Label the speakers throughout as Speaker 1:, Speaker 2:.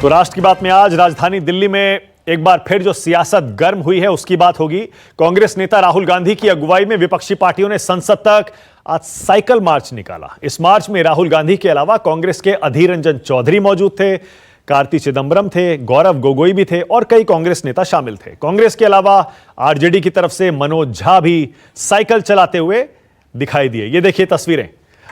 Speaker 1: तो राष्ट्र की बात में आज राजधानी दिल्ली में एक बार फिर जो सियासत गर्म हुई है उसकी बात होगी। कांग्रेस नेता राहुल गांधी की अगुवाई में विपक्षी पार्टियों ने संसद तक आज साइकिल मार्च निकाला। इस मार्च में राहुल गांधी के अलावा कांग्रेस के अधीर रंजन चौधरी मौजूद थे, कार्ति चिदंबरम थे, गौरव गोगोई भी थे और कई कांग्रेस नेता शामिल थे। कांग्रेस के अलावा आरजेडी की तरफ से मनोज झा भी साइकिल चलाते हुए दिखाई दिए। ये देखिए तस्वीरें,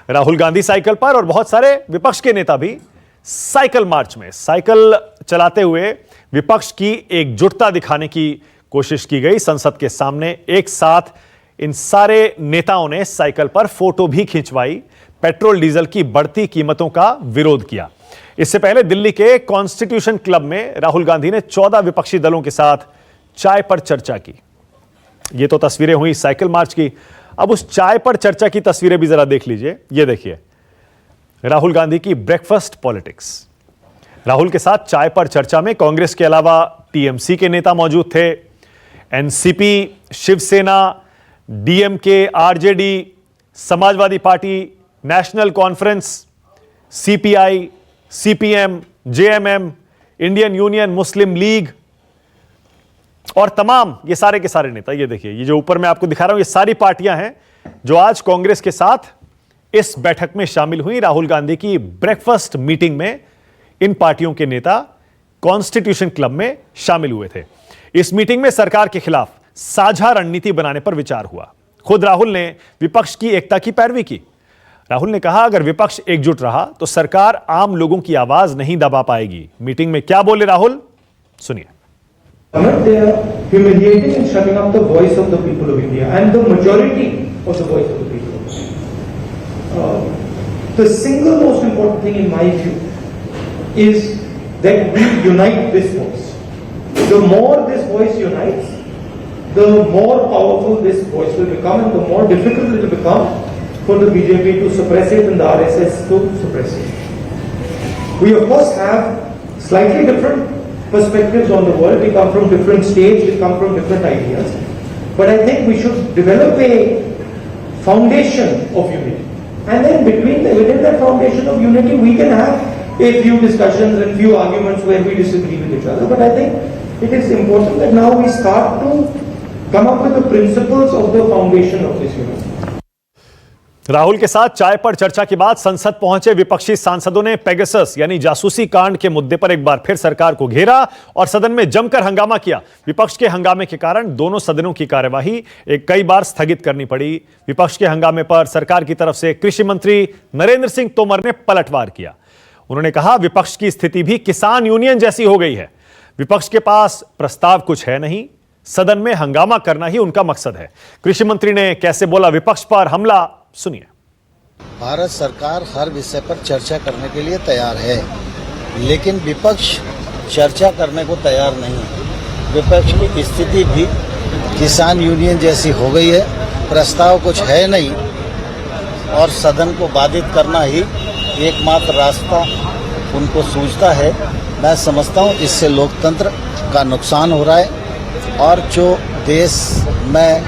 Speaker 1: राहुल गांधी साइकिल पर और बहुत सारे विपक्ष के नेता भी साइकिल मार्च में साइकिल चलाते हुए विपक्ष की एकजुटता दिखाने की कोशिश की गई। संसद के सामने एक साथ इन सारे नेताओं ने साइकिल पर फोटो भी खिंचवाई, पेट्रोल डीजल की बढ़ती कीमतों का विरोध किया। इससे पहले दिल्ली के कॉन्स्टिट्यूशन क्लब में राहुल गांधी ने 14 विपक्षी दलों के साथ चाय पर चर्चा की। ये तो तस्वीरें हुई साइकिल मार्च की। अब उस चाय पर चर्चा की तस्वीरें भी जरा देख लीजिए। ये देखिए राहुल गांधी की ब्रेकफास्ट पॉलिटिक्स। राहुल के साथ चाय पर चर्चा में कांग्रेस के अलावा टीएमसी के नेता मौजूद थे, NCP, Shiv Sena, DMK, RJD, Samajwadi Party, National Conference, CPI, CPM, JMM, Indian Union Muslim League और तमाम ये सारे के सारे नेता। ये देखिए, ये जो ऊपर मैं आपको दिखा रहा हूं, ये सारी पार्टियां हैं जो आज कांग्रेस के साथ इस बैठक में शामिल हुई। राहुल गांधी की ब्रेकफास्ट मीटिंग में इन पार्टियों के नेता कॉन्स्टिट्यूशन क्लब में शामिल हुए थे। इस मीटिंग में सरकार के खिलाफ साझा रणनीति बनाने पर विचार हुआ। खुद राहुल ने विपक्ष की एकता की पैरवी की। राहुल ने कहा, अगर विपक्ष एकजुट रहा तो सरकार आम लोगों की आवाज नहीं दबा पाएगी। मीटिंग में क्या बोले राहुल, सुनिए।
Speaker 2: They are humiliating and shutting up the voice of the people of India and the majority of the voice of the people of India. The single most important thing in my view is that we unite this voice. The more this voice unites, the more powerful this voice will become and the more difficult it will become for the BJP to suppress it and the RSS to suppress it. We of course have slightly different perspectives on the world. We come from different states, we come from different ideas. But I think we should develop a foundation of unity. And then within that foundation of unity, we can have a few discussions and few arguments where we disagree with each other. But I think it is important that now we start to come up with the principles of the foundation of this unity.
Speaker 1: Rahul के साथ चाय पर चर्चा के बाद संसद पहुंचे विपक्षी सांसदों ने पेगासस यानी जासूसी कांड के मुद्दे पर एक बार फिर सरकार को घेरा और सदन में जमकर हंगामा किया। विपक्ष के हंगामे के कारण दोनों सदनों की कार्यवाही कई बार स्थगित करनी पड़ी। विपक्ष के हंगामे पर सरकार की तरफ से कृषि मंत्री नरेंद्र सिंह तोमर ने पलटवार किया। उन्होंने कहा, विपक्ष की स्थिति भी किसान यूनियन जैसी हो गई है। विपक्ष के पास प्रस्ताव कुछ है नहीं, सदन में हंगामा करना ही उनका मकसद है। कृषि मंत्री ने कैसे बोला विपक्ष पर हमला, सुनिए।
Speaker 3: भारत सरकार हर विषय पर चर्चा करने के लिए तैयार है, लेकिन विपक्ष चर्चा करने को तैयार नहीं है। विपक्ष की स्थिति भी किसान यूनियन जैसी हो गई है, प्रस्ताव कुछ है नहीं और सदन को बाधित करना ही एकमात्र रास्ता उनको सूझता है। मैं समझता हूँ इससे लोकतंत्र का नुकसान हो रहा है और जो देश में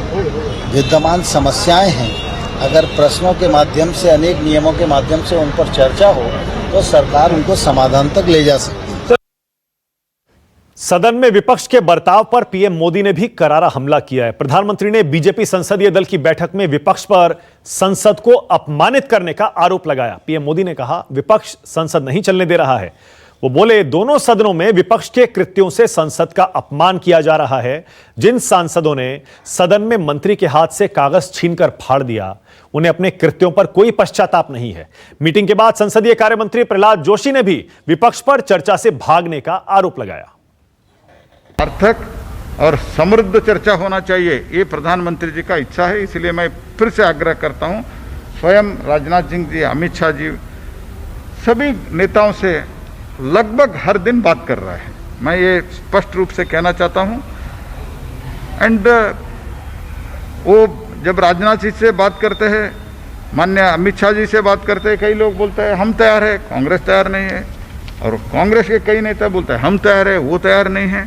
Speaker 3: विद्यमान समस्याएं हैं, अगर प्रश्नों के माध्यम से, अनेक नियमों के माध्यम से उन पर चर्चा हो तो सरकार उनको समाधान तक ले जा सकती है।
Speaker 1: सदन में विपक्ष के बर्ताव पर पीएम मोदी ने भी करारा हमला किया है। प्रधानमंत्री ने बीजेपी संसदीय दल की बैठक में विपक्ष पर संसद को अपमानित करने का आरोप लगाया। पीएम मोदी ने कहा, विपक्ष संसद नहीं चलने दे रहा है। वो बोले, दोनों सदनों में विपक्ष के कृत्यों से संसद का अपमान किया जा रहा है। जिन सांसदों ने सदन में मंत्री के हाथ से कागज छीनकर फाड़ दिया, उन्हें अपने कृत्यों पर कोई पश्चाताप नहीं है। मीटिंग के बाद संसदीय कार्य मंत्री प्रहलाद जोशी ने भी विपक्ष पर चर्चा से भागने का आरोप लगाया।
Speaker 4: सार्थक और समृद्ध चर्चा होना चाहिए, ये प्रधानमंत्री जी का इच्छा है। इसलिए मैं फिर से आग्रह करता हूं, स्वयं राजनाथ सिंह जी, अमित शाह जी, सभी नेताओं से लगभग हर दिन बात कर रहा है। मैं ये स्पष्ट रूप से कहना चाहता हूं। एंड वो जब राजनाथ सिंह से बात करते हैं, माननीय अमित शाह जी से बात करते हैं, कई लोग बोलते हैं हम तैयार है, कांग्रेस तैयार नहीं है। और कांग्रेस के कई नेता बोलते हैं हम तैयार है, वो तैयार नहीं है।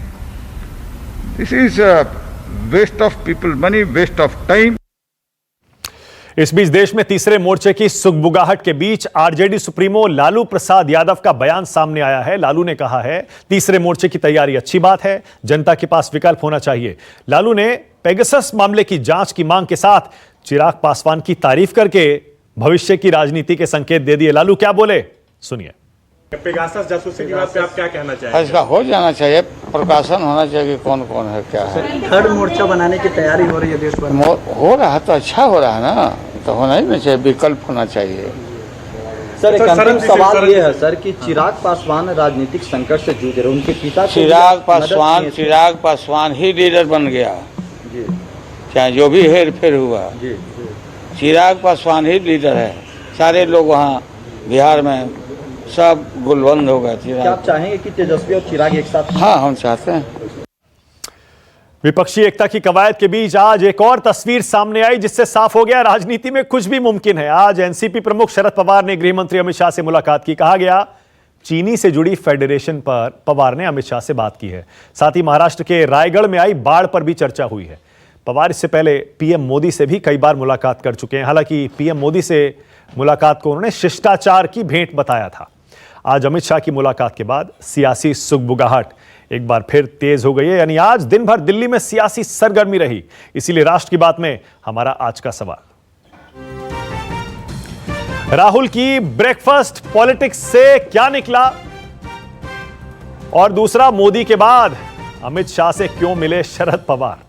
Speaker 4: This is waste of people money, waste of time.
Speaker 1: इस बीच देश में तीसरे मोर्चे की सुगबुगाहट के बीच आरजेडी सुप्रीमो लालू प्रसाद यादव का बयान सामने आया है। लालू ने कहा है, तीसरे मोर्चे की तैयारी अच्छी बात है, जनता के पास विकल्प होना चाहिए। लालू ने पेगासस मामले की जांच की मांग के साथ चिराग पासवान की तारीफ करके भविष्य की राजनीति के संकेत दे दिए। लालू क्या बोले, सुनिए।
Speaker 5: पेगासस जासूसी की बात पे आप क्या कहना चाहेंगे?
Speaker 3: इसका हो जाना चाहिए, प्रकाशन होना चाहिए कि कौन कौन है, क्या है।
Speaker 6: थर्ड मोर्चा बनाने की तैयारी हो रही है देश भर में।
Speaker 3: हो रहा है तो अच्छा हो रहा है ना, तो होना ही नहीं चाहिए, विकल्प होना चाहिए।
Speaker 6: सर एक अंतिम सवाल ये है सर कि चिराग पासवान राजनीतिक संकट से जूझ रहे, उनके पिता को
Speaker 3: चिराग पासवान ही लीडर बन गया, चाहे जो भी हेर फेर हुआ, चिराग पासवान ही लीडर है। सारे लोग वहाँ बिहार में सब गुलबंद हो गए।
Speaker 6: क्या आप चाहेंगे कि तेजस्वी और चिराग एक साथ?
Speaker 3: हाँ, हम चाहते हैं।
Speaker 1: विपक्षी एकता की कवायद के बीच आज एक और तस्वीर सामने आई, जिससे साफ हो गया राजनीति में कुछ भी मुमकिन है। आज एनसीपी प्रमुख शरद पवार ने गृह मंत्री अमित शाह से मुलाकात की। कहा गया, चीनी से जुड़ी फेडरेशन पर पवार ने अमित शाह से बात की है। साथ ही महाराष्ट्र के रायगढ़ में आई बाढ़ पर भी चर्चा हुई है। पवार इससे पहले पीएम मोदी से भी कई बार मुलाकात कर चुके हैं। हालांकि पीएम मोदी से मुलाकात को उन्होंने शिष्टाचार की भेंट बताया था। आज अमित शाह की मुलाकात के बाद सियासी सुगबुगाहट एक बार फिर तेज हो गई है। यानी आज दिन भर दिल्ली में सियासी सरगर्मी रही। इसीलिए राष्ट्र की बात में हमारा आज का सवाल, राहुल की ब्रेकफास्ट पॉलिटिक्स से क्या निकला, और दूसरा, मोदी के बाद अमित शाह से क्यों मिले शरद पवार।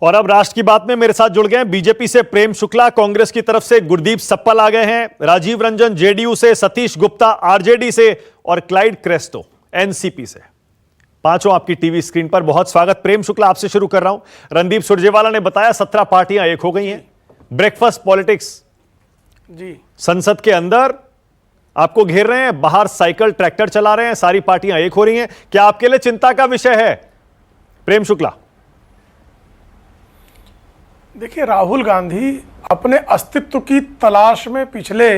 Speaker 1: और अब राष्ट्र की बात में मेरे साथ जुड़ गए बीजेपी से प्रेम शुक्ला, कांग्रेस की तरफ से गुरदीप सप्पल आ गए हैं, राजीव रंजन जेडीयू से, सतीश गुप्ता आरजेडी से और क्लाइड क्रेस्टो एनसीपी से। पांचों आपकी टीवी स्क्रीन पर बहुत स्वागत। प्रेम शुक्ला, आपसे शुरू कर रहा हूं। रणदीप सुरजेवाला ने बताया 17 पार्टियां एक हो गई हैं। ब्रेकफास्ट पॉलिटिक्स
Speaker 7: जी,
Speaker 1: संसद के अंदर आपको घेर रहे हैं, बाहर साइकिल ट्रैक्टर चला रहे हैं, सारी पार्टियां एक हो रही हैं। क्या आपके लिए चिंता का विषय है, प्रेम शुक्ला?
Speaker 7: देखिए, राहुल गांधी अपने अस्तित्व की तलाश में पिछले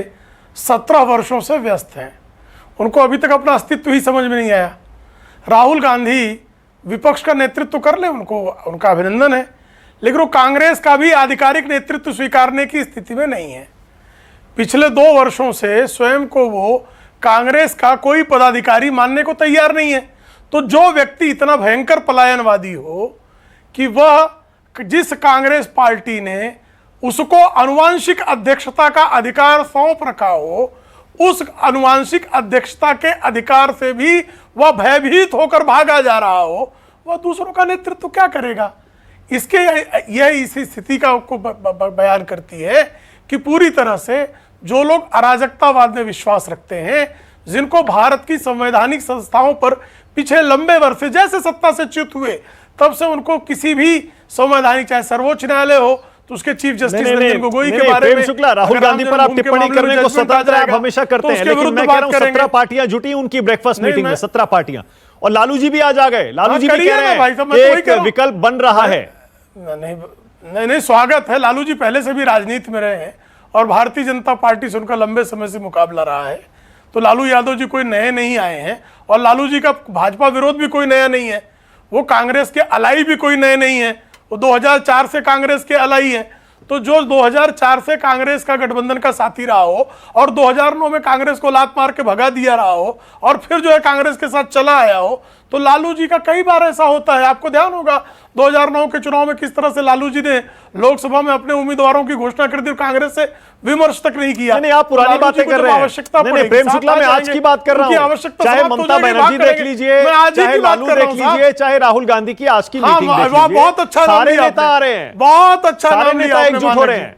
Speaker 7: 17 वर्षों से व्यस्त हैं। उनको अभी तक अपना अस्तित्व ही समझ में नहीं आया। राहुल गांधी विपक्ष का नेतृत्व कर ले, उनका अभिनंदन है, लेकिन वो कांग्रेस का भी आधिकारिक नेतृत्व स्वीकारने की स्थिति में नहीं है। पिछले 2 वर्षों से स्वयं को वो कांग्रेस का कोई पदाधिकारी मानने को तैयार नहीं है। तो जो व्यक्ति इतना भयंकर पलायनवादी हो कि वह जिस कांग्रेस पार्टी ने उसको आनुवांशिक अध्यक्षता का अधिकार सौंप रखा हो, उस आनुवांशिक अध्यक्षता के अधिकार से भी वह भयभीत होकर भागा जा रहा हो, वह दूसरों का नेतृत्व क्या करेगा? इसके यह इसी स्थिति का को बयान करती है कि पूरी तरह से जो लोग अराजकतावाद में विश्वास रखते हैं, जिनको भारत की संवैधानिक संस्थाओं पर पिछले लंबे वर्ष जैसे सत्ता से च्युत हुए तब से उनको किसी भी संवैधानिक, चाहे सर्वोच्च न्यायालय हो तो उसके चीफ जस्टिस रंजन गोगोई के बारे में,
Speaker 1: शुक्ला, राहुल गांधी पर आप टिप्पणी करने को स्वतंत्र आप हमेशा करते हैं, लेकिन मैं कह रहा हूं 17 पार्टियां जुटी उनकी ब्रेकफास्ट मीटिंग में, 17 पार्टियां, और लालू जी भी आज आ गए। लालू जी भी कह रहे हैं एक विकल्प बन रहा है।
Speaker 7: नहीं, स्वागत है। लालू जी पहले से भी राजनीति में रहे हैं और भारतीय जनता पार्टी से उनका लंबे समय से मुकाबला रहा है। तो लालू यादव जी कोई नए नहीं आए हैं, और लालू जी का भाजपा विरोध भी कोई नया नहीं है। वो कांग्रेस के अलाई भी कोई नए नहीं है, वो 2004 से कांग्रेस के अलाई है। तो जो 2004 से कांग्रेस का गठबंधन का साथी रहा हो और 2009 में कांग्रेस को लात मार के भगा दिया रहा हो और फिर जो है कांग्रेस के साथ चला आया हो, तो लालू जी का कई बार ऐसा होता है। आपको ध्यान होगा 2009 के चुनाव में किस तरह से लालू जी ने लोकसभा में अपने उम्मीदवारों की घोषणा कर दी, कांग्रेस से विमर्श तक नहीं किया।
Speaker 1: नहीं, आप पुरानी बातें कर रहे हैं। नहीं, प्रेम शुक्ला, मैं आज की बात कर रहा हूं। चाहे ममता बनर्जी देख लीजिए, चाहे लालू देख लीजिए, चाहे राहुल गांधी की आज की मीटिंग देख लीजिए,
Speaker 7: बहुत अच्छा
Speaker 1: सारे नेता आ रहे हैं,
Speaker 7: बहुत अच्छा
Speaker 1: सारे नेता एकजुट हो रहे हैं।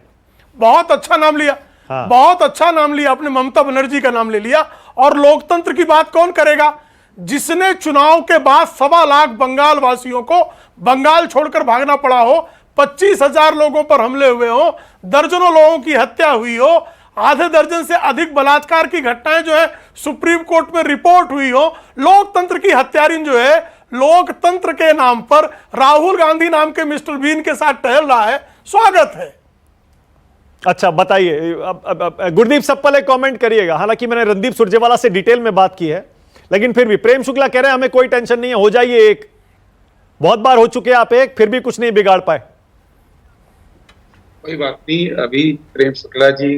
Speaker 7: बहुत अच्छा नाम लिया, बहुत अच्छा नाम लिया आपने, ममता बनर्जी का नाम ले लिया। और लोकतंत्र की बात कौन करेगा? जिसने चुनाव के बाद 1.25 लाख बंगाल वासियों को बंगाल छोड़कर भागना पड़ा हो, 25,000 लोगों पर हमले हुए हो, दर्जनों लोगों की हत्या हुई हो, आधे दर्जन से अधिक बलात्कार की घटनाएं जो है सुप्रीम कोर्ट में रिपोर्ट हुई हो, लोकतंत्र की हत्यारिन जो है लोकतंत्र के नाम पर राहुल गांधी नाम के मिस्टर बीन के साथ टहल रहा है, स्वागत है।
Speaker 1: अच्छा बताइए, गुरदीप सप्पल एक कमेंट करिएगा। हालांकि मैंने रणदीप सुरजेवाला से डिटेल में बात की है, लेकिन फिर भी प्रेम शुक्ला कह रहे हैं हमें कोई टेंशन नहीं है, हो जाइए एक, बहुत बार हो चुके हैं आप एक, फिर भी कुछ नहीं बिगाड़ पाए।
Speaker 8: कोई बात नहीं। अभी प्रेम शुक्ला जी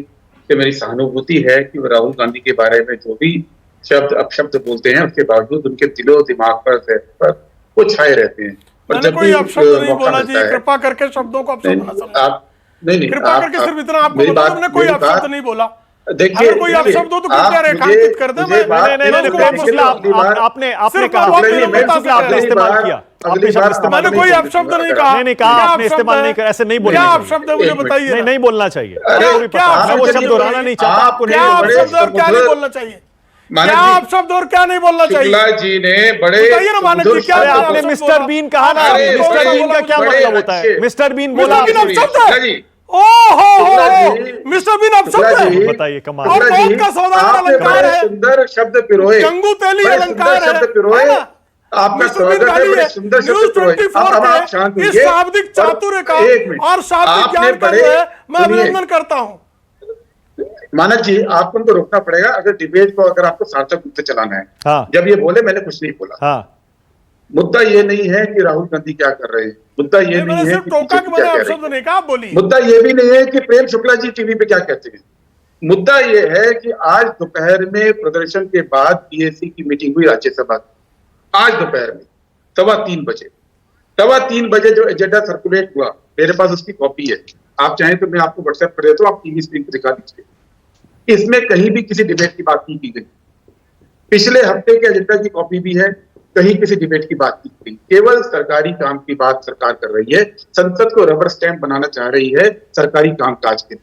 Speaker 8: से मेरी सहानुभूति है कि वो राहुल गांधी के बारे में जो भी शब्द अपशब्द बोलते हैं उसके बावजूद उनके दिलो दिमाग पर वो छाए रहते हैं। और
Speaker 7: मैंने कोई अपशब्द नहीं बोला जी, कृपा करके शब्दों को अपशब्द ना समझें।
Speaker 8: आप नहीं
Speaker 7: कृपा करके सिर्फ इतना आपको बता, हमने कोई अपशब्द नहीं बोला।
Speaker 8: देखिए,
Speaker 7: अगर कोई अपशब्द हो तो कृपया रेखांकित कर दे।
Speaker 1: नहीं, आपने कहा, आपने इस्तेमाल किया, आपने शब्द इस्तेमाल
Speaker 7: मैंने कोई अपशब्द नहीं कहा।
Speaker 1: नहीं कहा, आपने इस्तेमाल नहीं किया, ऐसे नहीं बोलना
Speaker 7: क्या
Speaker 1: चाहिए।
Speaker 7: अपशब्द है मुझे बताइए।
Speaker 1: नहीं, नहीं बोलना चाहिए।
Speaker 7: क्या
Speaker 1: मैं वो शब्द दोहराना नहीं चाहता, आपको
Speaker 7: क्या
Speaker 1: नहीं
Speaker 7: अपशब्द और क्या नहीं बोलना चाहिए? क्या अपशब्द और क्या नहीं बोलना चाहिए?
Speaker 8: शुक्ला जी ने बड़े
Speaker 7: बताइए ना मानक जी, क्या
Speaker 1: आपने मिस्टर बीन कहा ना, मिस्टर बीन का क्या मतलब होता है? मिस्टर बीन बोला,
Speaker 7: मिस्टर बीन अपशब्द है।
Speaker 1: बताइए, कमाल।
Speaker 7: और मौत का सौदागर अलंकार है,
Speaker 8: सुंदर शब्द पिरोए,
Speaker 7: गंगू तेली अलंकार है,
Speaker 8: शब्द पिरोए। आपका स्वागत है, बड़े सुंदर शब्द पिरोए। अब आप शांत
Speaker 7: इस
Speaker 8: होइए।
Speaker 7: शाब्दिक चातुर्य का और शाब्दिक ज्ञान का जो है मैं अभिनंदन करता हूँ।
Speaker 8: मानक जी, आपको उनको रोकना पड़ेगा अगर डिबेट को अगर आपको सार्थक रूप से चलाना है।
Speaker 1: हाँ।
Speaker 8: जब ये बोले मैंने कुछ नहीं बोला।
Speaker 1: हाँ।
Speaker 8: मुद्दा ये नहीं है कि राहुल गांधी क्या कर रहे हैं, मुद्दा ये नहीं है कि
Speaker 7: टोका
Speaker 8: बीजेपी क्या कह रही
Speaker 7: शब्द नहीं कहा, आप बोलिए।
Speaker 8: मुद्दा ये भी नहीं है कि प्रेम शुक्ला जी टीवी पे क्या कहते हैं। मुद्दा ये है कि आज दोपहर में प्रदर्शन के बाद पीएसी की मीटिंग हुई राज्यसभा की, आज दोपहर में 3:15 बजे जो एजेंडा सर्कुलेट हुआ, मेरे पास उसकी कॉपी है। आप चाहें तो मैं आपको व्हाट्सएप कर देता हूं, आप टीवी स्क्रीन पर दिखा दीजिए। इसमें कहीं भी किसी डिबेट की बात नहीं की गई। पिछले हफ्ते के एजेंडा की कॉपी भी है, कहीं किसी डिबेट की बात नहीं की। केवल सरकारी काम की बात सरकार कर रही है, संसद को रबर स्टैंप बनाना चाह रही है सरकारी कामकाज के।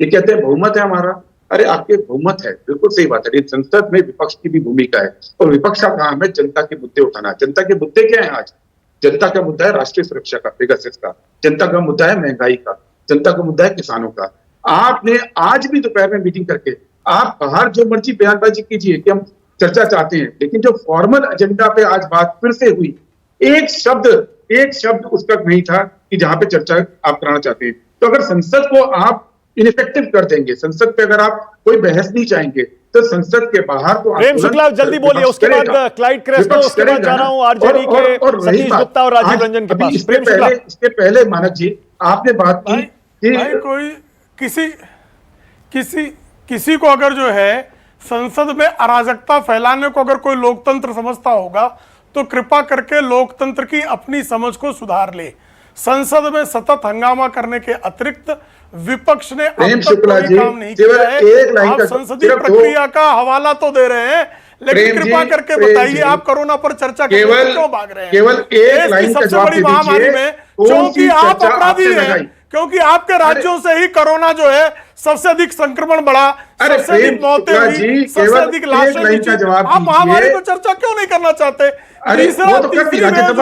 Speaker 8: ये कहते हैं बहुमत है हमारा। अरे आपके बहुमत है, बिल्कुल सही बात है, लेकिन संसद में विपक्ष की भी भूमिका है और विपक्ष का काम है जनता के मुद्दे उठाना। जनता के मुद्दे क्या है आज? जनता का मुद्दा है राष्ट्रीय सुरक्षा का, पेगासस का। जनता का मुद्दा है महंगाई का। जनता का मुद्दा है किसानों का। आपने आज भी दोपहर में मीटिंग करके आप बाहर जो मर्जी बयानबाजी कीजिए कि हम चर्चा चाहते हैं, लेकिन जो फॉर्मल एजेंडा पे आज बात फिर से हुई, एक शब्द उसका नहीं था कि जहां पे चर्चा आप कराना चाहते हैं। तो अगर संसद को आप इनइफेक्टिव कर देंगे, संसद पे अगर आप कोई बहस नहीं चाहेंगे, तो संसद के बाहर तो
Speaker 1: प्रेम शुक्ला जल्दी बोलिए, उसके बाद क्लाइड क्रेस्टो, उसके बाद जा रहा हूं आरजेडी के सतीश गुप्ता और राजीव रंजन के पास।
Speaker 8: इसके पहले मानक जी आपने बात की
Speaker 7: कि कोई किसी को अगर जो है संसद में अराजकता फैलाने को अगर कोई लोकतंत्र समझता होगा तो कृपा करके लोकतंत्र की अपनी समझ को सुधार ले। संसद में सतत हंगामा करने के अतिरिक्त विपक्ष ने अब तक कोई काम नहीं किया है। आप संसदीय प्रक्रिया का हवाला तो दे रहे हैं, लेकिन कृपा करके बताइए आप कोरोना पर चर्चा करने से क्यों भाग रहे हैं?
Speaker 8: केवल एक लाइन का जवाब
Speaker 7: सबसे बड़ी महामारी में क्योंकि आप अपराधी हैं, क्योंकि आपके राज्यों से ही कोरोना जो है सबसे अधिक संक्रमण बढ़ा, सबसे अधिक मौतें हुई, सबसे अधिक लाशें नीचे। आप महामारी पर चर्चा क्यों नहीं करना चाहते? तीसरी वेव जो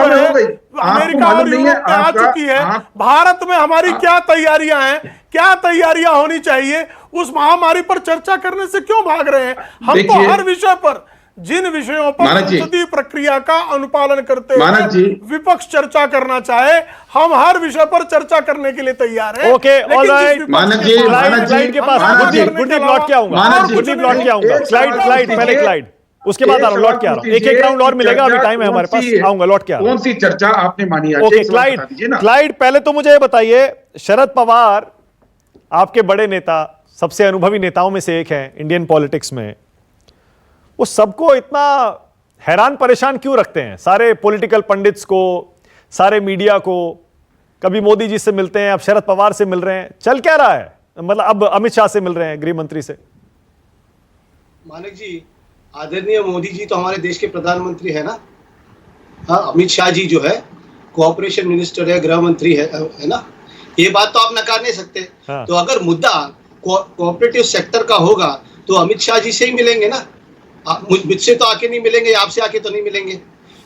Speaker 7: है अमेरिका और यूरोप में आ चुकी है। भारत में हमारी क्या तैयारियां हैं, क्या तैयारियां होनी चाहिए, उस महामारी पर चर्चा करने से क्यों भाग रहे हैं? हम तो हर विषय पर, जिन विषयों पर संसदीय प्रक्रिया का अनुपालन करते हुए विपक्ष चर्चा करना चाहे, हम हर विषय पर चर्चा करने के लिए तैयार हैं।
Speaker 1: ओके, ऑलराइट मानक जी, स्लाइड के पास गुडदीप लौट के आऊंगा, गुडदीप लौट के आऊंगा। स्लाइड पहले स्लाइड, उसके बाद आ रहा हूं, लौट के आ रहा हूं। एक राउंड और मिलेगा, अभी टाइम है हमारे पास, आऊंगा, लौट के आ रहा हूं।
Speaker 8: कौन सी चर्चा आपने मानी?
Speaker 1: ओके, स्लाइड पहले तो मुझे बताइए, शरद पवार आपके बड़े नेता, सबसे अनुभवी नेताओं में से एक है इंडियन पॉलिटिक्स में, वो सबको इतना हैरान परेशान क्यों रखते हैं? सारे पॉलिटिकल पंडित्स को, सारे मीडिया को, कभी मोदी जी से मिलते हैं, अब शरद पवार से मिल रहे हैं, चल क्या रहा है? मतलब अब अमित शाह से मिल रहे हैं, गृह मंत्री से।
Speaker 9: मानक जी, आदरणीय मोदी जी तो हमारे देश के प्रधानमंत्री है ना। हाँ, अमित शाह जी जो है कोऑपरेशन मिनिस्टर है, गृह मंत्री है ना। ये बात तो आप नकार नहीं सकते। हाँ। तो अगर मुद्दा कोऑपरेटिव सेक्टर का होगा तो अमित शाह जी से ही मिलेंगे ना, मुझसे तो आके नहीं मिलेंगे, आपसे आके तो नहीं मिलेंगे।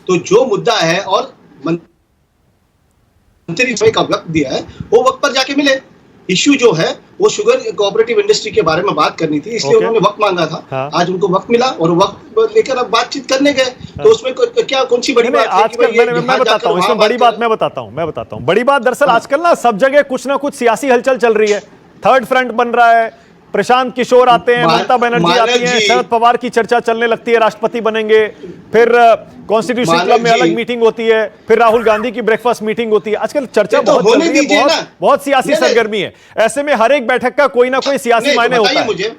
Speaker 9: तो जो मुद्दा है और मंत्री का वक्त दिया है, वो वक्त पर जाके मिले। इश्यू जो है वो शुगर कोऑपरेटिव इंडस्ट्री के बारे में बात करनी थी, इसलिए उन्होंने वक्त मांगा था। हाँ। आज उनको वक्त मिला और वक्त लेकर अब बातचीत करने गए। हाँ। तो उसमें क्या कौन सी बड़ी बात है?
Speaker 1: मैं बताता हूं, इसमें बड़ी बात मैं बताता हूं। बड़ी बात दरअसल आजकल ना सब जगह कुछ ना कुछ सियासी हलचल चल रही है, थर्ड फ्रंट बन रहा है, प्रशांत किशोर आते हैं, ममता बनर्जी आती हैं, शरद पवार की चर्चा चलने लगती है, राष्ट्रपति बनेंगे, फिर कॉन्स्टिट्यूशन क्लब में अलग मीटिंग होती है, फिर राहुल गांधी की ब्रेकफास्ट मीटिंग होती है। आजकल चर्चा बहुत चल रही है, बहुत सियासी सरगर्मी है। ऐसे में हर एक बैठक का कोई ना कोई सियासी मायने होता है।
Speaker 9: मुझे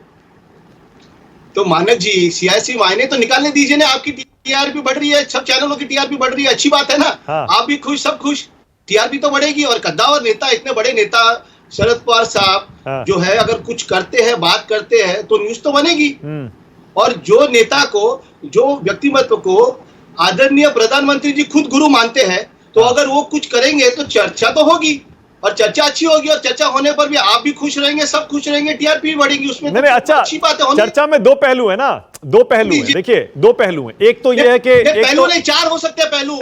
Speaker 9: तो मानक जी सियासी मायने तो निकालने दीजिए ना। आपकी टीआरपी बढ़ रही है, सब चैनलों की टीआरपी बढ़ रही है, अच्छी बात है ना। आप भी खुश, सब खुश, टीआरपी तो बढ़ेगी। और कद्दावर नेता, इतने बड़े नेता शरद पवार साहब जो है, अगर कुछ करते हैं, बात करते हैं तो न्यूज तो बनेगी। और जो नेता को, जो व्यक्तिमत्व को आदरणीय प्रधानमंत्री जी खुद गुरु मानते हैं, तो अगर वो कुछ करेंगे तो चर्चा तो होगी, और चर्चा अच्छी होगी, और चर्चा होने पर भी आप भी खुश रहेंगे, सब खुश रहेंगे, टीआरपी भी बढ़ेगी। उसमें
Speaker 1: नहीं, अच्छा, अच्छी बात है। चर्चा में दो पहलू है ना, दो पहलू है। देखिए, दो पहलू हैं। एक तो ये है कि
Speaker 9: पहलू नहीं, चार हो सकते हैं पहलू।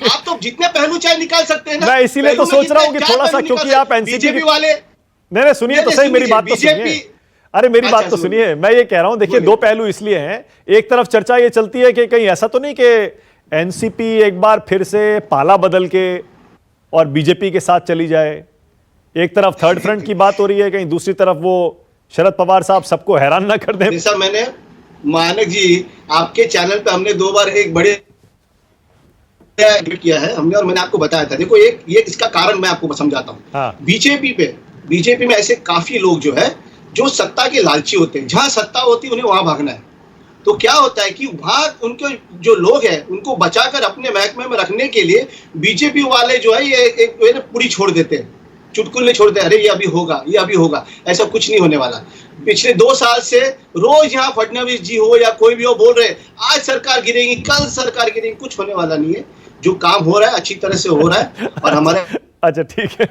Speaker 9: आप तो जितने पहलू चाहे निकाल सकते हैं ना।
Speaker 1: मैं इसीलिए तो सोच रहा हूं कि थोड़ा सा, क्योंकि आप एनसीपी
Speaker 9: वाले,
Speaker 1: नहीं सुनिए तो सही, मेरी बात तो सुनिए। अरे मेरी बात तो सुनिए, मैं ये कह रहा हूं, देखिए दो पहलू इसलिए हैं। एक तरफ चर्चा ये चलती है कि कहीं ऐसा तो नहीं कि एनसीपी एक बार फिर से पाला बदल के और बीजेपी के साथ चली जाए। एक तरफ थर्ड फ्रंट की बात हो रही है, कहीं दूसरी तरफ वो शरद पवार साहब सबको हैरान ना कर दें।
Speaker 9: जैसा मैंने मानक जी आपके चैनल पे हमने 2 बार एक बड़े किया है हमने, और मैंने आपको बताया था। देखो, एक ये इसका कारण मैं आपको समझाता हूँ। बीजेपी में ऐसे काफी लोग जो है, जो सत्ता के लालची होते हैं। जहां सत्ता होती है उन्हें वहां भागना है। तो क्या होता है कि वहां उनके जो लोग हैं, उनको बचाकर अपने महकमे में रखने के लिए बीजेपी वाले जो है, ये एक पूरी छोड़ देते हैं, चुटकुले छोड़ते हैं। अरे ये अभी होगा, ये अभी होगा। ऐसा कुछ नहीं होने वाला। पिछले 2 साल से रोज यहाँ फडणवीस जी हो या कोई भी हो, बोल रहे आज सरकार गिरेगी, कल सरकार गिरेगी। कुछ होने वाला नहीं है। जो काम हो रहा है अच्छी तरह से हो रहा है, और हमारे
Speaker 1: अच्छा ठीक है,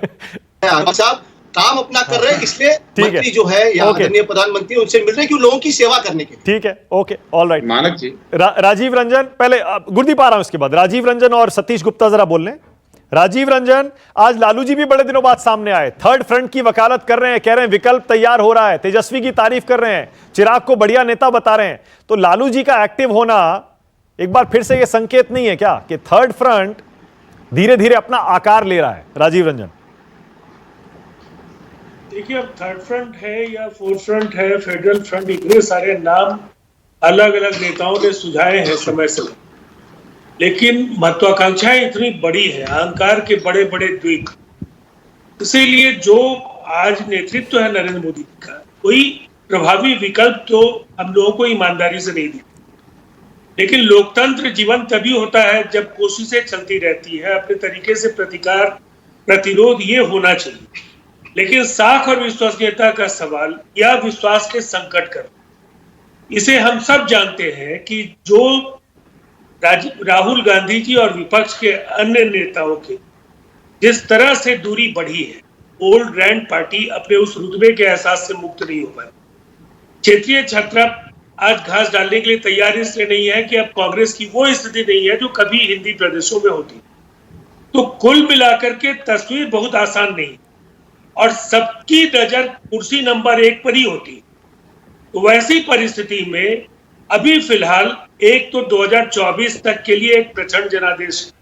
Speaker 9: साहब काम अपना कर रहे हैं, इसलिए मंत्री जो है या आदरणीय प्रधानमंत्री उनसे मिल रहे हैं कि लोगों की सेवा करने के।
Speaker 1: ठीक है, ओके, ऑल राइट।
Speaker 8: मानक जी,
Speaker 1: राजीव रंजन, पहले गुरदीप आ रहा हूं, उसके बाद राजीव रंजन और सतीश गुप्ता जरा बोल लें। राजीव रंजन, आज लालू जी भी बड़े दिनों बाद सामने आए, थर्ड फ्रंट की वकालत कर रहे हैं, कह रहे हैं विकल्प तैयार हो रहा है, तेजस्वी की तारीफ कर रहे हैं, चिराग को बढ़िया नेता बता रहे हैं। तो लालू जी का एक्टिव होना एक बार फिर से यह संकेत नहीं है क्या कि थर्ड फ्रंट धीरे धीरे अपना आकार ले रहा है? राजीव रंजन,
Speaker 10: देखिए, अब थर्ड फ्रंट है या फोर्थ फ्रंट है, फेडरल फ्रंट, इतने सारे नाम अलग अलग नेताओं ने सुझाए हैं समय से, लेकिन महत्वाकांक्षाएं इतनी बड़ी है, अहंकार के बड़े बड़े द्वीप। इसीलिए जो आज नेतृत्व है नरेंद्र मोदी का, कोई प्रभावी विकल्प तो हम लोगों को ईमानदारी से नहीं दिया। लेकिन लोकतंत्र जीवन तभी होता है जब कोशिशें चलती रहती है, अपने तरीके से प्रतिकार, प्रतिरोध ये होना चाहिए। लेकिन साख और विश्वसनीयता का सवाल या विश्वास के संकट कर, इसे हम सब जानते हैं कि जो राहुल गांधी जी और विपक्ष के अन्य नेताओं के जिस तरह से दूरी बढ़ी है, ओल्ड ग्रैंड पार्टी अपने उस रुतबे के एहसास से मुक्त नहीं हो पाई। क्षेत्रीय छत्रा आज घास डालने के लिए तैयार इसलिए नहीं है कि अब कांग्रेस की वो स्थिति नहीं है जो कभी हिंदी प्रदेशों में होती। तो कुल मिलाकर के तस्वीर बहुत आसान नहीं, और सबकी नजर कुर्सी नंबर 1 पर ही होती। तो वैसी परिस्थिति में अभी फिलहाल एक तो 2024 तक के लिए एक प्रचंड जनादेश,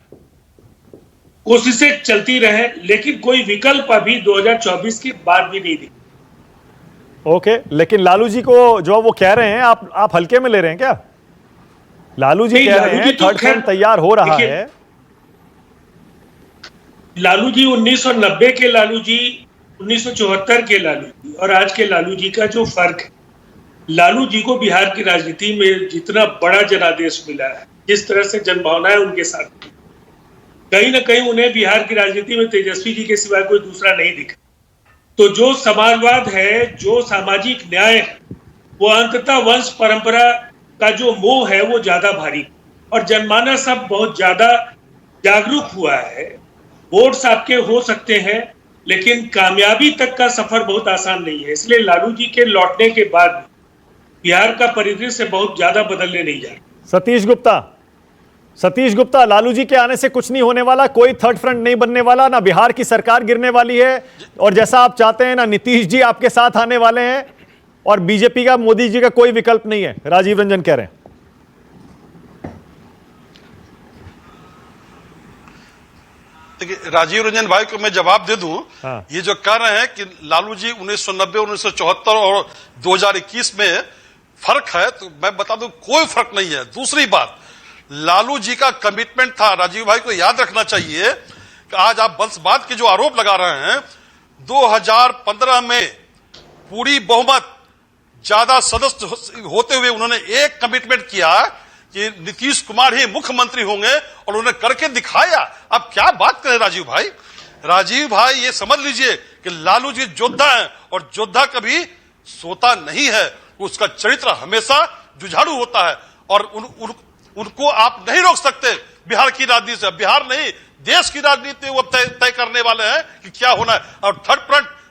Speaker 10: कोशिशें चलती रहे, लेकिन कोई विकल्प अभी 2024 के बाद भी नहीं दिखा।
Speaker 1: ओके, लेकिन लालू जी को जो वो कह रहे हैं, आप हल्के में ले रहे हैं क्या? लालू जी कह रहे हैं थर्ड फ्रंट तैयार हो रहा है।
Speaker 10: लालू जी 1990 के लालू जी, 1974 के लालू जी और आज के लालू जी का जो फर्क है, लालू जी को बिहार की राजनीति में जितना बड़ा जनादेश मिला है, जिस तरह से जनभावनाएं उनके साथ, कहीं ना कहीं उन्हें बिहार की राजनीति में तेजस्वी जी के सिवाय कोई दूसरा नहीं दिखा। तो जो समाजवाद है, जो सामाजिक न्याय है, वो अंततः वंश परंपरा का जो मोह है वो ज्यादा भारी, और जनमानस अब बहुत ज्यादा जागरूक हुआ है। वोट्स आपके हो सकते हैं, लेकिन कामयाबी तक का सफर बहुत आसान नहीं है। इसलिए लालू जी के लौटने के बाद बिहार का परिदृश्य बहुत ज्यादा बदलने नहीं जा रहा।
Speaker 1: सतीश गुप्ता, लालू जी के आने से कुछ नहीं होने वाला, कोई थर्ड फ्रंट नहीं बनने वाला, ना बिहार की सरकार गिरने वाली है, और जैसा आप चाहते हैं ना नीतीश जी आपके साथ आने वाले हैं, और बीजेपी का, मोदी जी का कोई विकल्प नहीं है, राजीव रंजन कह रहे हैं।
Speaker 11: देखिए राजीव रंजन भाई को मैं जवाब दे दूं।
Speaker 1: हाँ।
Speaker 11: ये जो कह रहे हैं कि लालू जी 1990, 1974 और 2021 में फर्क है, तो मैं बता दूं कोई फर्क नहीं है। दूसरी बात, लालू जी का कमिटमेंट था, राजीव भाई को याद रखना चाहिए कि आज आप वंशवाद के जो आरोप लगा रहे हैं, 2015 में पूरी बहुमत ज्यादा सदस्य होते हुए उन्होंने एक कमिटमेंट किया कि नीतीश कुमार ही मुख्यमंत्री होंगे और उन्होंने करके दिखाया। अब क्या बात करें राजीव भाई। राजीव भाई ये समझ लीजिए कि लालू जी योद्धा हैं और योद्धा कभी सोता नहीं है, उसका चरित्र हमेशा जुझारू होता है और उनको आप नहीं रोक सकते बिहार की राजनीति से। बिहार नहीं, देश की राजनीति वो तय करने वाले हैं कि क्या होना है। और थर्ड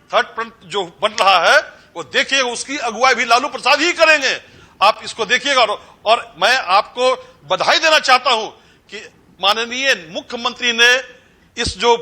Speaker 11: फ्रंट जो बन रहा है वो देखिएगा, उसकी अगुवाई भी लालू प्रसाद ही करेंगे। आप इसको देखिएगा। और मैं आपको बधाई देना चाहता हूं कि माननीय मुख्यमंत्री ने इस जो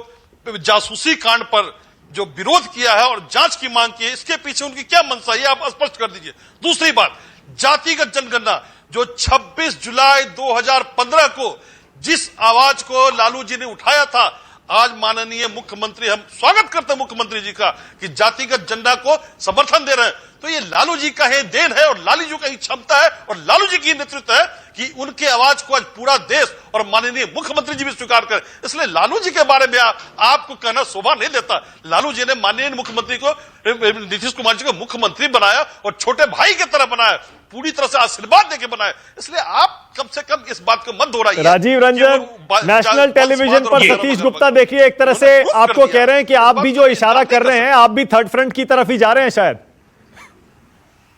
Speaker 11: जासूसी कांड पर जो विरोध किया है और जांच की मांग की है, इसके पीछे उनकी क्या मंशा है, आप स्पष्ट कर दीजिए। दूसरी बात, जातिगत जनगणना जो 26 जुलाई 2015 को जिस आवाज को लालू जी ने उठाया था, आज माननीय मुख्यमंत्री, हम स्वागत करते हैं मुख्यमंत्री जी का कि जातिगत जनगणना को समर्थन दे रहे हैं। तो ये लालू जी का ही देन है और लालू जी का ही क्षमता है और लालू जी की नेतृत्व है कि उनके आवाज को आज पूरा देश और माननीय मुख्यमंत्री जी भी स्वीकार करें। इसलिए लालू जी के बारे में आपको कहना शोभा नहीं देता। लालू जी ने माननीय मुख्यमंत्री को, नीतीश कुमार जी को मुख्यमंत्री बनाया और छोटे भाई की तरह बनाया, पूरी तरह से आशीर्वाद देके बनाया। इसलिए आप कम से कम इस बात को मत दोहराइए।
Speaker 1: राजीव रंजन, नेशनल टेलीविजन पर सतीश गुप्ता देखिए, एक तरह से आपको कह रहे हैं कि आप भी जो इशारा कर रहे हैं, आप भी थर्ड फ्रंट की तरफ ही जा रहे हैं शायद।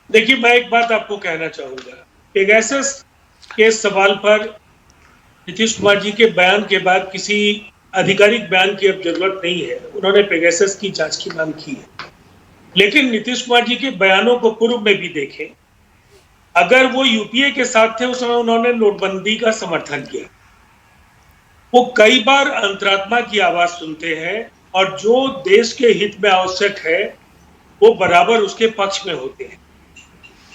Speaker 10: देखिए, मैं एक बात आपको कहना चाहूंगा, पेगासस के सवाल पर नीतीश कुमार जी के बयान के बाद किसी आधिकारिक बयान की अब जरूरत नहीं है। उन्होंने पेगासस की जांच की मांग की है, लेकिन नीतीश कुमार जी के बयानों को पूर्व में भी देखें। अगर वो यूपीए के साथ थे, उस समय उन्होंने नोटबंदी का समर्थन किया। वो कई बार अंतरात्मा की आवाज सुनते हैं और जो देश के हित में आवश्यक है वो बराबर उसके पक्ष में होते हैं।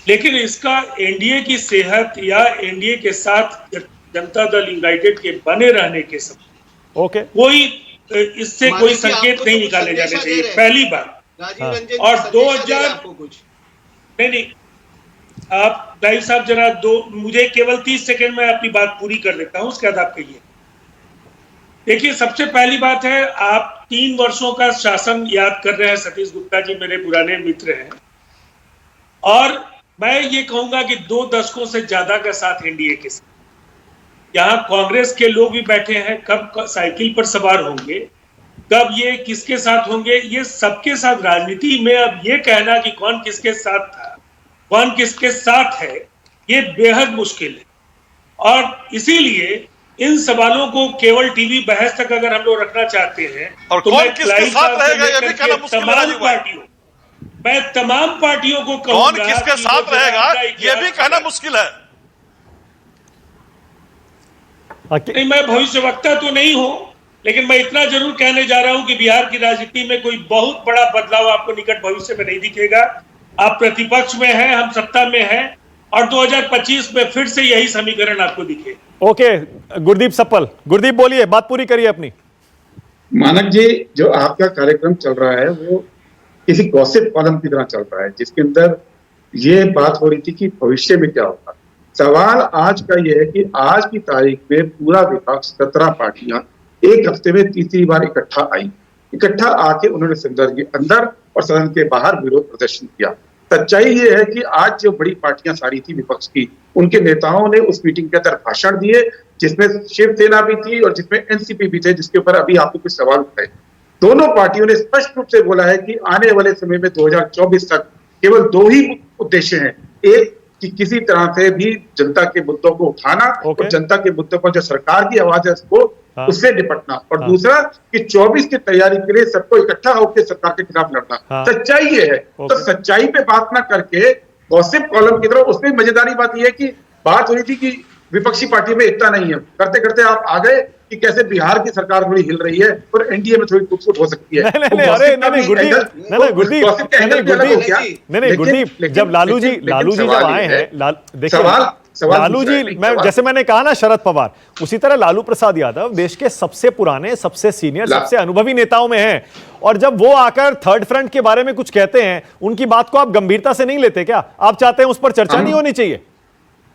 Speaker 10: लेकिन इसका एनडीए की सेहत या एनडीए के साथ जनता दल यूनाइटेड के बने रहने के समय कोई इससे कोई संकेत नहीं निकाले जाने चाहिए, पहली बात। और 2000 नहीं, आप दाई साहब जरा मुझे केवल 30 सेकंड में अपनी बात पूरी कर देता हूं, उसके बाद आप कहिए। देखिए, सबसे पहली बात है, आप 3 वर्षों का शासन याद कर रहे हैं। सतीश गुप्ता जी मेरे पुराने मित्र हैं और मैं ये कहूंगा कि 2 दशकों से ज्यादा का साथ एनडीए के साथ। यहाँ कांग्रेस के लोग भी बैठे हैं, कब साइकिल पर सवार होंगे, कब ये किसके साथ होंगे, ये सबके साथ राजनीति में अब ये कहना कि कौन किसके साथ था, कौन किसके साथ है, ये बेहद मुश्किल है। और इसीलिए इन सवालों को केवल टीवी बहस तक अगर हम लोग रखना चाहते हैं
Speaker 11: और
Speaker 10: तो
Speaker 11: कौन किसके साथ रहेगा ये भी कहना मुश्किल है।
Speaker 10: मैं तमाम पार्टियों को कहूंगा
Speaker 11: कौन किसके साथ रहेगा ये भी कहना मुश्किल है।
Speaker 10: नहीं, मैं भविष्यवक्ता तो नहीं हूं, लेकिन मैं इतना जरूर कहने जा रहा हूं कि बिहार की राजनीति में कोई बहुत बड़ा बदलाव आपको निकट भविष्य में नहीं दिखेगा। आप प्रतिपक्ष में हैं, हम सत्ता में हैं और 2025 में फिर से यही समीकरण आपको दिखे।
Speaker 1: ओके, गुरदीप सप्पल, गुरदीप बोलिए, बात पूरी करिए अपनी।
Speaker 8: मानक जी, जो आपका कार्यक्रम चल रहा है वो किसी गॉसिप कॉलम की तरह चल रहा है, जिसके अंदर ये बात हो रही थी कि भविष्य में क्या होगा। सवाल आज का ये है कि आज की तारीख में पूरा विपक्ष 17 पार्टियां एक हफ्ते में तीसरी बार इकट्ठा आके उन्होंने सदन के अंदर और सदन के बाहर विरोध प्रदर्शन किया। सच्चाई ये है कि आज जो बड़ी पार्टियां सारी थी विपक्ष की, उनके नेताओं ने उस मीटिंग के अंदर भाषण दिए, जिसमें शिवसेना भी थी और जिसमें एनसीपी भी थे, जिसके ऊपर अभी आपको कुछ सवाल उठाए। दोनों पार्टियों ने स्पष्ट रूप से बोला है कि आने वाले समय में 2024 तक केवल 2 ही उद्देश्य हैं। एक कि किसी तरह से भी जनता के मुद्दों को उठाना और जनता के मुद्दों पर जो सरकार की आवाज है उसको उससे निपटना, और दूसरा कि 24 की तैयारी के लिए सबको इकट्ठा होकर सरकार के खिलाफ लड़ना। सच्चाई ये है। तो सच्चाई पे बात ना करके गॉसिप कॉलम की तरफ, उसमें मजेदारी बात यह है कि बात हो रही थी कि विपक्षी पार्टी में इतना नहीं है, करते करते आप आ गए कि कैसे बिहार की सरकार थोड़ी हिल रही है और एनडीए में थोड़ी कुछ हो सकती है।
Speaker 1: गुरदीप, जब लालू जी जब आए हैं,
Speaker 8: सवाल
Speaker 1: लालू
Speaker 8: पूछ रहा है,
Speaker 1: जी,
Speaker 8: नहीं,
Speaker 1: मैं
Speaker 8: सवाल-
Speaker 1: जैसे मैंने कहा ना शरद पवार, उसी तरह लालू प्रसाद यादव देश के सबसे पुराने, सबसे सीनियर, सबसे अनुभवी नेताओं में हैं। और जब वो आकर थर्ड फ्रंट के बारे में कुछ कहते हैं, उनकी बात को आप गंभीरता से नहीं लेते क्या? आप चाहते हैं उस पर चर्चा नहीं होनी चाहिए?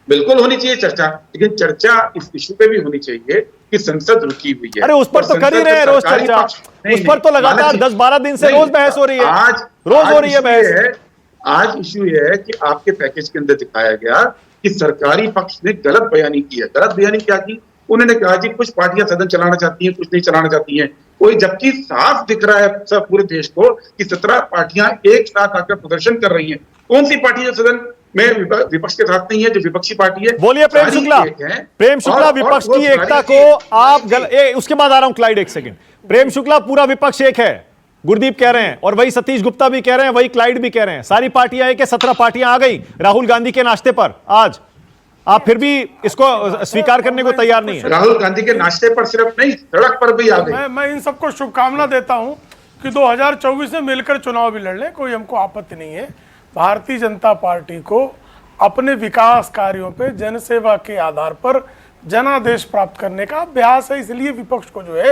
Speaker 8: बिल्कुल होनी चाहिए चर्चा, लेकिन चर्चा इस इशू पे भी होनी चाहिए कि संसद रुकी हुई है।
Speaker 1: अरे उस पर
Speaker 8: और
Speaker 1: तो कर ही
Speaker 8: संसद
Speaker 1: रहे हैं
Speaker 8: में
Speaker 1: रोज
Speaker 8: सरकारी
Speaker 1: चर्चा,
Speaker 8: पक्ष- नहीं,
Speaker 1: उस पर तो
Speaker 8: नहीं,
Speaker 1: लगातार
Speaker 8: मानक जी,
Speaker 1: 10-12 दिन से
Speaker 8: नहीं,
Speaker 1: रोज बहस हो रही है। रोज
Speaker 8: आज
Speaker 1: हो रही है
Speaker 8: इशू
Speaker 1: बहस।
Speaker 8: ये है, आज इशू ये है कि आपके पैकेज के अंदर दिखाया गया कि सरकारी पक्ष ने गलत बयानी की है। गलत बयानी क्या की? उन्होंने कहा जी कुछ पार्टियां सदन चलाना चाहती हैं, कुछ नहीं चलाना चाहती हैं। कोई जबकि साफ दिख रहा है सब पूरे देश को कि 17 पार्टियां एक साथ आकर प्रदर्शन कर रही हैं। कौन सी पार्टी जो सदन में विपक्ष के साथ नहीं है, जो विपक्षी पार्टी है?
Speaker 1: बोलिए प्रेम
Speaker 8: सारी
Speaker 1: शुक्ला।
Speaker 8: एक हैं।
Speaker 1: प्रेम शुक्ला,
Speaker 8: और
Speaker 1: विपक्ष
Speaker 8: वो
Speaker 1: की एकता
Speaker 8: सारी
Speaker 1: को आप उसके बाद आ रहा हूं क्लाइड, एक सेकंड। प्रेम शुक्ला, पूरा विपक्ष एक है, गुरदीप कह रहे हैं, और वही सतीश गुप्ता भी कह रहे हैं, वही क्लाइड भी कह रहे हैं। सारी पार्टियां एक है, 17 पार्टियां आ गई राहुल गांधी के नाश्ते पर आज। आप फिर भी इसको स्वीकार करने को तैयार नहीं है।
Speaker 8: राहुल गांधी के नाश्ते पर सिर्फ नहीं, सड़क पर भी आ गई।
Speaker 7: मैं इन सबको शुभकामना देता हूं कि 2024 में मिलकर चुनाव भी लड़ लें, कोई हमको आपत्ति नहीं है। भारतीय जनता पार्टी को अपने विकास कार्यों पे जनसेवा के आधार पर जनादेश प्राप्त करने का अभ्यास है, इसलिए विपक्ष को जो है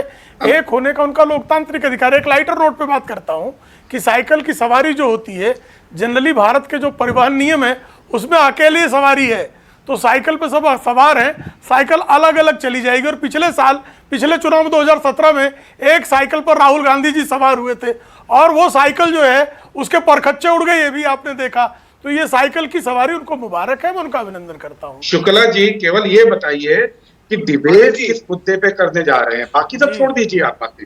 Speaker 7: एक होने का उनका लोकतांत्रिक अधिकार है। एक लाइटर नोट पे बात करता हूं कि साइकिल की सवारी जो होती है, जनरली भारत के जो परिवहन नियम है उसमें अकेले सवारी है, तो साइकिल पे सब सवार हैं, साइकिल अलग अलग चली जाएगी। और पिछले चुनाव में 2017 में एक साइकिल पर राहुल गांधी जी सवार हुए थे और वो साइकिल जो है उसके परखच्चे उड़ गए, ये भी आपने देखा। तो ये साइकिल की सवारी उनको मुबारक है, मैं उनका अभिनंदन करता हूँ।
Speaker 8: शुक्ला जी, केवल ये बताइए कि डिबेट किस मुद्दे पे करने जा रहे हैं? बाकी सब छोड़ दीजिए आप बातें।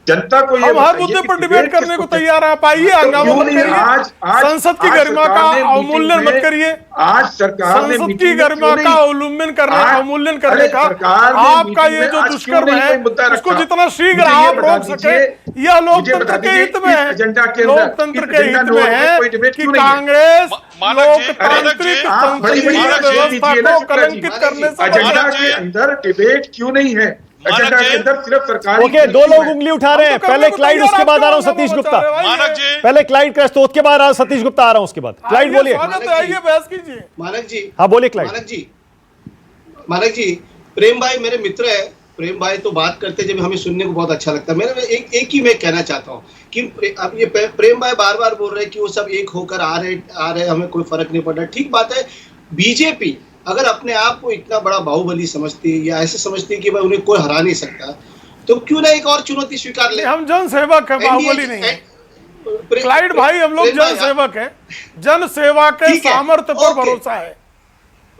Speaker 8: जनता को ये
Speaker 7: हम हर
Speaker 8: बताइए
Speaker 7: मुद्दे
Speaker 8: कि
Speaker 7: पर डिबेट करने
Speaker 8: किस
Speaker 7: को
Speaker 8: मुद्दे-
Speaker 7: तैयार है, आप आइए,
Speaker 8: तो
Speaker 7: हंगामा
Speaker 8: क्यों
Speaker 7: मत
Speaker 8: नहीं?
Speaker 7: करिए,
Speaker 8: आज
Speaker 7: संसद की
Speaker 8: आज
Speaker 7: गरिमा का
Speaker 8: सरकार ने
Speaker 7: अवमूल्यन
Speaker 8: मीटिंग
Speaker 7: मत करिए,
Speaker 8: आज सरकार ने
Speaker 7: संसद की
Speaker 8: मीटिंग में
Speaker 7: गरिमा
Speaker 8: क्यों
Speaker 7: का
Speaker 8: नहीं-
Speaker 7: अवमूल्यन करने
Speaker 8: अरे
Speaker 7: का
Speaker 8: सरकार ने
Speaker 7: आपका
Speaker 8: मीटिंग
Speaker 7: ये
Speaker 8: में
Speaker 7: जो
Speaker 8: आज क्यों
Speaker 7: दुष्कर्म
Speaker 8: नहीं
Speaker 7: है
Speaker 8: कोई मुद्दा
Speaker 7: उसको
Speaker 8: रखा?
Speaker 7: जितना शीघ्र
Speaker 8: मुझे ये
Speaker 7: आप
Speaker 8: बता
Speaker 7: रोक
Speaker 8: दीजिए,
Speaker 7: सके, यह
Speaker 8: मुझे बता
Speaker 7: लोकतंत्र के
Speaker 8: दीजिए,
Speaker 7: हित में
Speaker 8: इस
Speaker 7: है,
Speaker 8: एजेंडा के अंदर,
Speaker 7: लोकतंत्र
Speaker 8: इस
Speaker 7: के
Speaker 8: एजेंडा
Speaker 7: हित
Speaker 8: नोट
Speaker 7: में
Speaker 8: में
Speaker 7: है
Speaker 8: कोई डिबेट
Speaker 7: कि
Speaker 8: क्यों नहीं है?
Speaker 7: कांग्रेस
Speaker 11: मानक जी,
Speaker 7: लोकतांत्रिक
Speaker 8: आप बड़ी बड़ी
Speaker 7: संसदीय
Speaker 8: बात कह
Speaker 7: व्यवस्था
Speaker 8: दीजिए ना
Speaker 7: को
Speaker 8: शुक्ला जी।
Speaker 7: कलंकित करने से
Speaker 8: एजेंडा
Speaker 11: मानक जी।
Speaker 8: के अंदर डिबेट क्यों नहीं है? एजेंडा
Speaker 11: जी।
Speaker 8: के अंदर सिर्फ सरकारी
Speaker 1: ओके, दो लोग उंगली उठा रहे हैं,
Speaker 7: हम तो करने
Speaker 1: पहले
Speaker 7: को
Speaker 1: क्लाइड,
Speaker 7: तैयार,
Speaker 1: उसके
Speaker 7: आप
Speaker 1: बाद आ रहा हूं
Speaker 7: क्यों
Speaker 1: सतीश
Speaker 7: हंगामा
Speaker 1: गुप्ता।
Speaker 7: मचा रहे हो?
Speaker 11: मानक जी,
Speaker 1: पहले क्लाइड क्रैस्तोत के बाद आ रहा हूं सतीश गुप्ता, आ रहा हूं उसके बाद। क्लाइड
Speaker 7: आइए,
Speaker 1: बोलिए।
Speaker 7: स्वागत है, आइए बहस कीजिए।
Speaker 9: मानक जी,
Speaker 1: हाँ बोलिए क्लाइड।
Speaker 9: मानक जी, प्रेम भाई मेरे मित्र है। प्रेम भाई तो बात करते जब हमें सुनने को बहुत अच्छा लगता है। मेरे एक ही मैं कहना चाहता हूँ कि अब ये प्रेम भाई बार बार बोल रहे हैं कि वो सब एक होकर आ रहे, हमें कोई फर्क नहीं पड़ रहा। ठीक बात है, बीजेपी अगर अपने आप को इतना बड़ा बाहुबली समझती है या ऐसे समझती है कि भाई उन्हें कोई हरा नहीं सकता, तो क्यों ना एक और चुनौती स्वीकार ले।
Speaker 7: हम जनसेवक है, बाहुबली नहीं है। क्लाइड भाई, हम लोग जनसेवक हैं, जनसेवा के
Speaker 9: ठीक है,
Speaker 7: सामर्थ्य पर
Speaker 9: ओके।
Speaker 7: भरोसा है।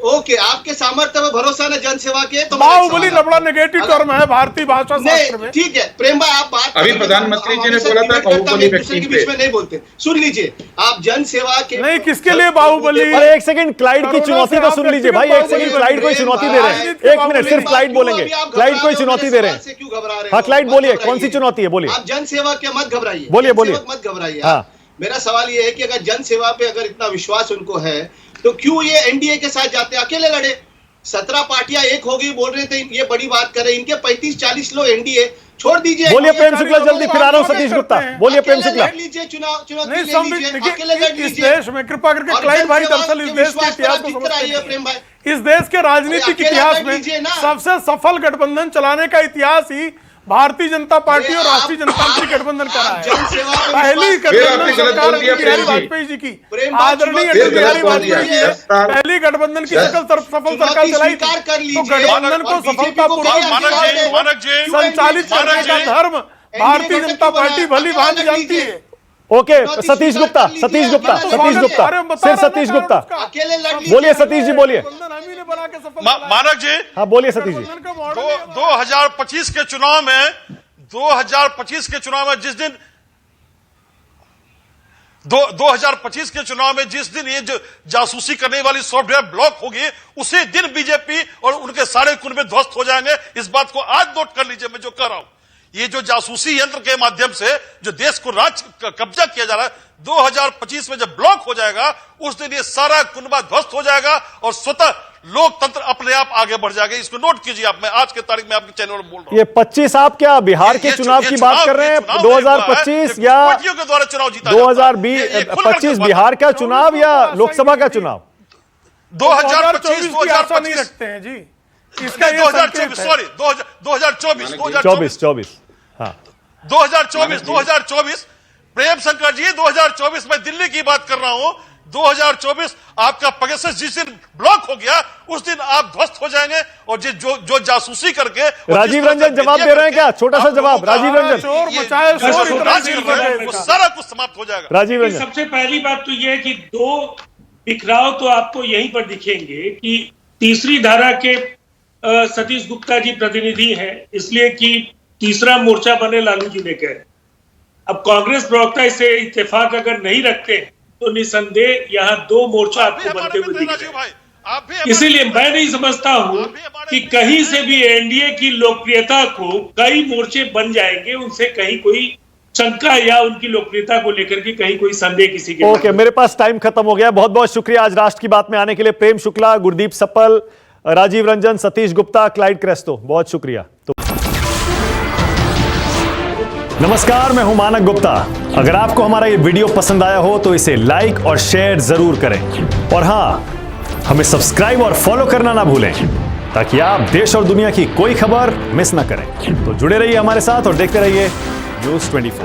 Speaker 9: ओके, आपके सामर्थ्य में भरोसा ना जनसेवा के, तो
Speaker 7: बाहुबली लबड़ा नेगेटिव टर्म है भारतीय भाषा शास्त्र में।
Speaker 9: ठीक है प्रेम भाई, आप बात
Speaker 8: अभी प्रधानमंत्री जी ने बोला था बाहुबली व्यक्ति
Speaker 9: के बीच में नहीं बोलते। सुन लीजिए, आप जनसेवा के
Speaker 7: नहीं, किसके लिए बाहुबली?
Speaker 1: अरे एक सेकंड, क्लाइड की चुनौती तो सुन लीजिए भाई, एक सेकंड, क्लाइड को ही चुनौती दे रहे हैं। एक मिनट, सिर्फ क्लाइड बोलेंगे, क्लाइड को ही चुनौती दे रहे हैं।
Speaker 9: क्यों घबरा रहे?
Speaker 1: हाँ क्लाइड बोलिए, कौन सी चुनौती है, बोलिए।
Speaker 9: आप जनसेवा के मत घबराइए,
Speaker 1: बोलिए, बोलिए।
Speaker 9: जनसेवक मत घबराइए।
Speaker 1: हाँ।
Speaker 9: मेरा सवाल ये है कि अगर जनसेवा पे अगर इतना विश्वास उनको है, तो क्यों ये एनडीए के साथ जाते, अकेले लड़े? 17 पार्टियां एक हो गई बोल रहे थे, ये बड़ी बात कर रहे हैं। इनके 35-40 लोग एनडीए, छोड़ दीजिए।
Speaker 1: बोलिए प्रेम शुक्ला, जल्दी, फिर आ रहा हूं सतीश गुप्ता। बोलिए प्रेम शुक्ला।
Speaker 9: लड़ लीजिए चुनौती
Speaker 7: नहीं,
Speaker 9: ले लीजिए, अकेले लड़
Speaker 7: इस
Speaker 9: लीजिए।
Speaker 7: देश में कृपा करके
Speaker 9: और
Speaker 7: क्लाइड भाई
Speaker 9: जनसेवा
Speaker 7: दरअसल इस
Speaker 9: के
Speaker 7: देश के
Speaker 9: विश्वास पर
Speaker 7: इतिहास
Speaker 9: आप
Speaker 7: को
Speaker 9: जीतकर
Speaker 7: समझते
Speaker 9: आइए,
Speaker 7: नहीं
Speaker 9: प्रेम
Speaker 7: हैं।
Speaker 9: भाई।
Speaker 7: इस देश के राजनीतिक
Speaker 9: अकेले
Speaker 7: इतिहास
Speaker 9: लड़ लीजिए
Speaker 7: में
Speaker 9: ना।
Speaker 7: सबसे सफल गठबंधन चलाने का इतिहास ही भारतीय जनता पार्टी
Speaker 9: अरे
Speaker 7: और राष्ट्रीय
Speaker 9: आप-
Speaker 7: जनतांत्रिक गठबंधन का रहा है।
Speaker 9: जनसेवा पे
Speaker 7: पहली
Speaker 9: विश्वास-
Speaker 8: फिर आपने
Speaker 7: गठबंधन
Speaker 8: गलत
Speaker 7: सरकार
Speaker 8: बोल दिया,
Speaker 7: अटल बिहारी
Speaker 8: प्रेम जी।
Speaker 7: वाजपेयी जी की,
Speaker 9: प्रेम भाई,
Speaker 7: आदरणीय
Speaker 9: फिर
Speaker 7: अटल बिहारी
Speaker 8: गलत बोल
Speaker 7: वाजपेयी जी
Speaker 8: दिया।
Speaker 7: ने पहली गठबंधन की सफल सरकार चलाई थी,
Speaker 9: स्वीकार कर
Speaker 7: तो
Speaker 9: लीजिए।
Speaker 7: गठबंधन को
Speaker 9: और बीजेपी को
Speaker 7: सफलतापूर्वक
Speaker 9: कहीं
Speaker 11: मानक जी,
Speaker 7: संचालित करने का धर्म भारतीय जनता पार्टी भली भांति जानती है।
Speaker 1: ओके, सतीश गुप्ता, सतीश गुप्ता, सतीश गुप्ता, सिर्फ सतीश गुप्ता।
Speaker 9: अकेले लड़ लीजिए।
Speaker 1: बोलिए सतीश जी, बोलिए।
Speaker 7: गठबंधन हम बना के सफल
Speaker 11: मानक जी,
Speaker 1: हाँ बोलिए सतीश जी।
Speaker 7: गठबंधन का मॉडल ये है।
Speaker 11: 2025 के चुनाव में 2025 के चुनाव में जिस दिन 2025 के चुनाव में जिस दिन ये जो जासूसी करने वाली सॉफ्टवेयर ब्लॉक होगी, उसी दिन बीजेपी और उनके सारे कुनबे ध्वस्त हो जाएंगे। इस बात को आज नोट कर लीजिए, मैं जो कह रहा हूं। ये जो जासूसी यंत्र के माध्यम से जो देश को कब्जा किया जा रहा है, 2025 में जब ब्लॉक हो जाएगा, उस दिन ये सारा कुनबा ध्वस्त हो जाएगा और स्वतः लोकतंत्र अपने आप आगे बढ़ जाएगा। इसको नोट कीजिए आप, मैं आज के तारीख में आपके चैनल में बोल रहा हूं।
Speaker 1: ये 25 आप क्या बिहार के चुनाव की बात कर रहे हैं? 2025 या
Speaker 11: पार्टियों के द्वारा चुनाव जीता
Speaker 1: 2025 बिहार का चुनाव या लोकसभा का चुनाव?
Speaker 11: 2025
Speaker 7: की आशा नहीं
Speaker 11: 2025
Speaker 7: रखते हैं जी, इसका ये संकेत
Speaker 11: 2024
Speaker 7: है।
Speaker 11: सॉरी 2024
Speaker 1: 24 हाँ
Speaker 11: 2024 प्रेम शंकर जी 2024 में दिल्ली की बात कर रहा हूं। 2024 आपका पेगासस जिस दिन ब्लॉक हो गया उस दिन आप ध्वस्त हो जाएंगे और जो जासूसी करके
Speaker 1: राजीव रंजन जवाब दे रहे हैं क्या? छोटा सा जवाब राजीव रंजन।
Speaker 7: शोर मचाए, शोर इतना
Speaker 11: राज्य
Speaker 7: नहीं
Speaker 11: है,
Speaker 7: करने
Speaker 11: वो
Speaker 7: का।
Speaker 11: सारा कुछ समाप्त हो जाएगा।
Speaker 1: राजीव रंजन,
Speaker 10: सबसे पहली बात तो यह है कि दो बिखराव तो आपको यहीं पर दिखेंगे कि तीसरी धारा के सतीश गुप्ता जी प्रतिनिधि हैं, इसलिए कि तीसरा मोर्चा बने लालू जी ने कहे। अब कांग्रेस प्रवक्ता इसे इत्तेफाक अगर नहीं रखते तो निसंदेह यहाँ दो मोर्चा आपको बनते हुए दिख रहे हैं। इसीलिए मैं नहीं समझता हूं कि कहीं से भी एनडीए की लोकप्रियता को कई मोर्चे बन जाएंगे, उनसे कहीं कोई शंका या उनकी लोकप्रियता को लेकर के कहीं कोई संदेह किसी के
Speaker 1: ओके, मेरे पास टाइम खत्म हो गया। बहुत बहुत शुक्रिया आज राष्ट्र की बात में आने के लिए। प्रेम शुक्ला, गुरदीप सप्पल, राजीव रंजन, सतीश गुप्ता, क्लाइड क्रेस्तो, बहुत शुक्रिया। नमस्कार, मैं हूं मानक गुप्ता। अगर आपको हमारा ये वीडियो पसंद आया हो तो इसे लाइक और शेयर जरूर करें और हां, हमें सब्सक्राइब और फॉलो करना ना भूलें ताकि आप देश और दुनिया की कोई खबर मिस ना करें। तो जुड़े रहिए हमारे साथ और देखते रहिए न्यूज़ 24।